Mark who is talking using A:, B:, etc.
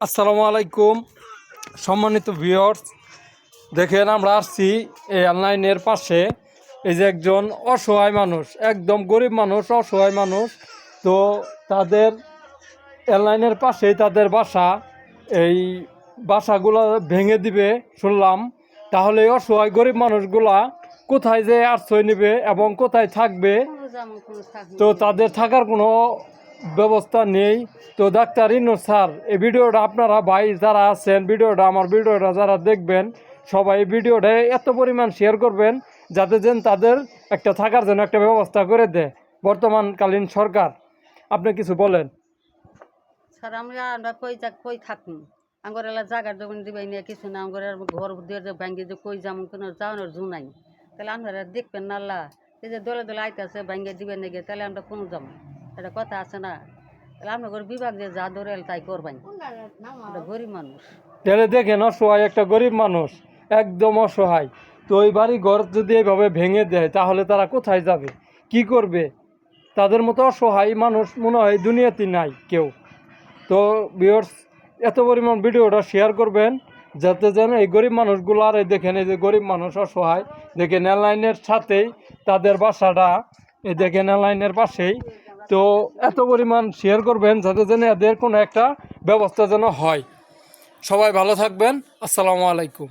A: আসসালামু আলাইকুম সম্মানিত ভিউয়ার্স, দেখেন আমরা আসছি এই অনলাইনের পাশে। এই যে একজন অসহায় মানুষ, একদম গরিব মানুষ, অসহায় মানুষ। তো তাদের অনলাইনের পাশেই তাদের বাসা। এই বাসাগুলো ভেঙে দিবে শুনলাম। তাহলে এই অসহায় গরিব মানুষগুলা কোথায় যে আশ্রয় নেবে এবং কোথায় থাকবে? তো তাদের থাকার কোনো ব্যবস্থা নেই। তো ডাক্তার ইনু স্যার, এই ভিডিওটা আপনারা ভাই যারা আছেন, আমার ভিডিওটা যারা দেখবেন, সবাই ভিডিওটা এত পরিমাণ শেয়ার করবেন যাতে যেন তাদের একটা থাকার জন্য একটা ব্যবস্থা করে দেয় বর্তমানকালীন সরকার। আপনি কিছু বলেন
B: স্যার। আমরা কই থাকুন, আমার এলা জায়গার দোকান দিবাই নিয়ে কিছু না, আমার ঘর দিয়ে যে ভাঙ্গি যে কই যেমন কোনো যাওয়ানোর জু নাই। তাহলে আপনারা দেখবেন না আল্লাহ, এই যে দলে দলে আইতেছে ভাঙ্গে দিবেন নাকি, তাহলে আমরা কোনো যাবো, একটা কথা আছে না। তাহলে আপনার বিভাগ যে যা ধরে তাই করবেন, এটা গরিব মানুষ।
A: তাহলে দেখেন অসহায় একটা গরিব মানুষ, একদম অসহায়। তো ওই বাড়ি ঘর যদি এইভাবে ভেঙে দেয় তাহলে তারা কোথায় যাবে, কি করবে? তাদের মতো অসহায় মানুষ মনে হয় দুনিয়াতে নাই কেউ। তো ভিউয়ার্স, এত পরিমাণ ভিডিওটা শেয়ার করবেন যাতে যেন এই গরিব মানুষগুলো, আর এই দেখেন এই যে গরিব মানুষ অসহায়, দেখেন এয়ারলাইনের সাথেই তাদের বাসাটা, এই দেখেন এয়ারলাইনের পাশেই। তো এত পরিমাণ শেয়ার করবেন যাতে যেন এদের কোনো একটা ব্যবস্থা যেন হয়। সবাই ভালো থাকবেন। আসসালামু আলাইকুম।